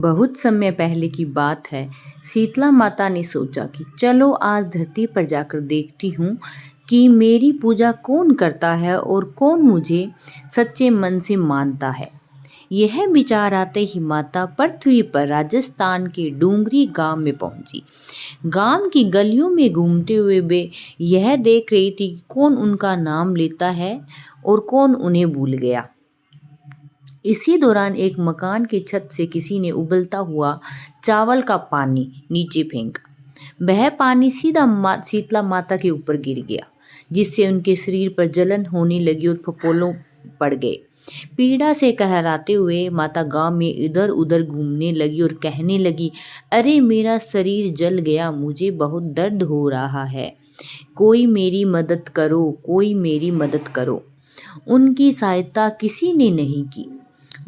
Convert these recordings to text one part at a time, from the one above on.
बहुत समय पहले की बात है। शीतला माता ने सोचा कि चलो आज धरती पर जाकर देखती हूँ कि मेरी पूजा कौन करता है और कौन मुझे सच्चे मन से मानता है। यह विचार आते ही माता पृथ्वी पर राजस्थान के डूंगरी गांव में पहुंची। गांव की गलियों में घूमते हुए वे यह देख रही थी कि कौन उनका नाम लेता है और कौन उन्हें भूल गया। इसी दौरान एक मकान की छत से किसी ने उबलता हुआ चावल का पानी नीचे फेंका। वह पानी सीधा शीतला माता के ऊपर गिर गया, जिससे उनके शरीर पर जलन होने लगी और फफोले पड़ गए। पीड़ा से कहराते हुए माता गांव में इधर उधर घूमने लगी और कहने लगी, अरे मेरा शरीर जल गया, मुझे बहुत दर्द हो रहा है, कोई मेरी मदद करो, कोई मेरी मदद करो। उनकी सहायता किसी ने नहीं की।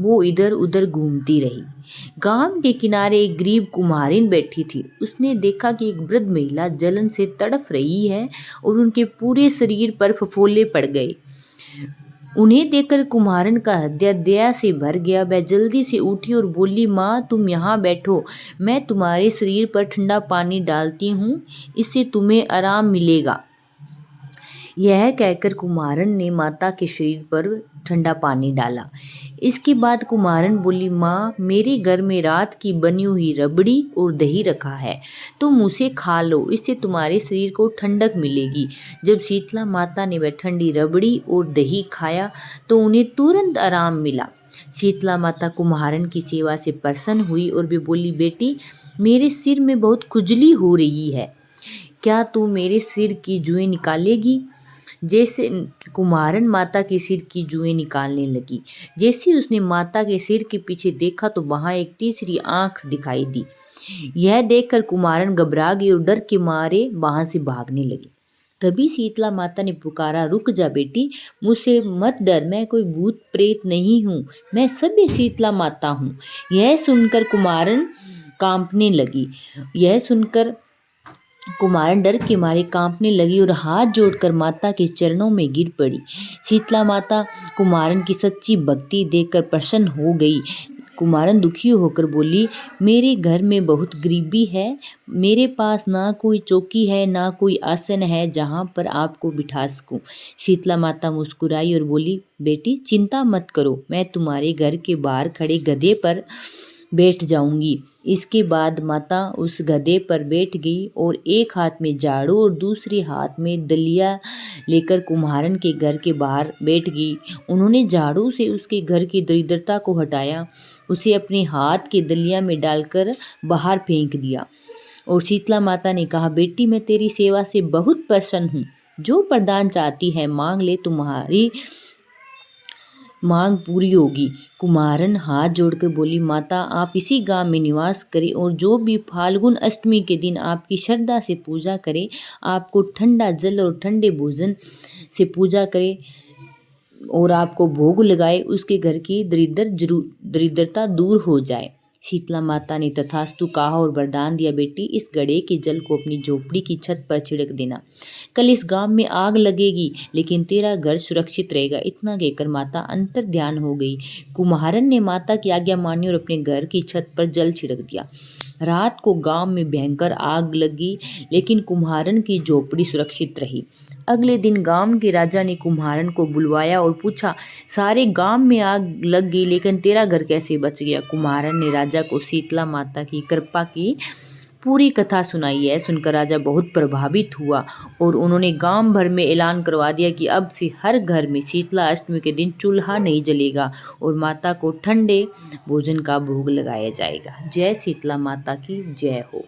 वो इधर उधर घूमती रही। गांव के किनारे एक गरीब कुम्हारिन बैठी थी। उसने देखा कि एक वृद्ध महिला जलन से तड़फ रही है और उनके पूरे शरीर पर फफोले पड़ गए। उन्हें देखकर कुम्हारिन का हृदय दया से भर गया। वह जल्दी से उठी और बोली, माँ तुम यहाँ बैठो, मैं तुम्हारे शरीर पर ठंडा पानी डालती हूँ, इससे तुम्हें आराम मिलेगा। यह कहकर कुम्हारिन ने माता के शरीर पर ठंडा पानी डाला। इसके बाद कुम्हारिन बोली, माँ मेरे घर में रात की बनी हुई रबड़ी और दही रखा है, तुम उसे खा लो, इससे तुम्हारे शरीर को ठंडक मिलेगी। जब शीतला माता ने वह ठंडी रबड़ी और दही खाया तो उन्हें तुरंत आराम मिला। शीतला माता कुम्हारिन की सेवा से प्रसन्न हुई और वे बोली, बेटी मेरे सिर में बहुत खुजली हो रही है, क्या तू मेरे सिर की जुएं निकालेगी? जैसे कुम्हारिन माता के सिर की जुएं निकालने लगी। जैसे उसने माता के सिर के पीछे देखा तो वहां एक तीसरी आंख दिखाई दी। यह देखकर कुम्हारिन घबरा गई और डर के मारे वहां से भागने लगी। तभी शीतला माता ने पुकारा, रुक जा बेटी, मुझसे मत डर, मैं कोई भूत प्रेत नहीं हूँ, मैं सभ्य शीतला माता हूँ। यह सुनकर कुम्हारिन डर के मारे कांपने लगी और हाथ जोड़कर माता के चरणों में गिर पड़ी। शीतला माता कुम्हारिन की सच्ची भक्ति देखकर प्रसन्न हो गई। कुम्हारिन दुखी होकर बोली, मेरे घर में बहुत गरीबी है, मेरे पास ना कोई चौकी है ना कोई आसन है जहाँ पर आपको बिठा सकूं। शीतला माता मुस्कुराई और बोली, बेटी चिंता मत करो, मैं तुम्हारे घर के बाहर खड़े गधे पर बैठ जाऊंगी। इसके बाद माता उस गधे पर बैठ गई और एक हाथ में झाड़ू और दूसरे हाथ में दलिया लेकर कुम्हारिन के घर के बाहर बैठ गई। उन्होंने झाड़ू से उसके घर की दरिद्रता को हटाया, उसे अपने हाथ के दलिया में डालकर बाहर फेंक दिया और शीतला माता ने कहा, बेटी मैं तेरी सेवा से बहुत प्रसन्न हूँ, जो वरदान चाहती है मांग ले, तुम्हारी मांग पूरी होगी। कुम्हारिन हाथ जोड़कर बोली, माता आप इसी गांव में निवास करें और जो भी फाल्गुन अष्टमी के दिन आपकी श्रद्धा से पूजा करे, आपको ठंडा जल और ठंडे भोजन से पूजा करे और आपको भोग लगाए, उसके घर की दरिद्रता दूर हो जाए। शीतला माता ने तथास्तु कहा और वरदान दिया, बेटी इस घड़े के जल को अपनी झोपड़ी की छत पर छिड़क देना, कल इस गांव में आग लगेगी लेकिन तेरा घर सुरक्षित रहेगा। इतना कहकर माता अंतर ध्यान हो गई। कुम्हारिन ने माता की आज्ञा मानी और अपने घर की छत पर जल छिड़क दिया। रात को गांव में भयंकर आग लगी लेकिन कुम्हारिन की झोपड़ी सुरक्षित रही। अगले दिन गांव के राजा ने कुम्हारिन को बुलवाया और पूछा, सारे गांव में आग लग गई लेकिन तेरा घर कैसे बच गया? कुम्हारिन ने राजा को शीतला माता की कृपा की पूरी कथा सुनाई है। सुनकर राजा बहुत प्रभावित हुआ और उन्होंने गांव भर में ऐलान करवा दिया कि अब से हर घर में शीतला अष्टमी के दिन चूल्हा नहीं जलेगा और माता को ठंडे भोजन का भोग लगाया जाएगा। जय शीतला माता की जय हो।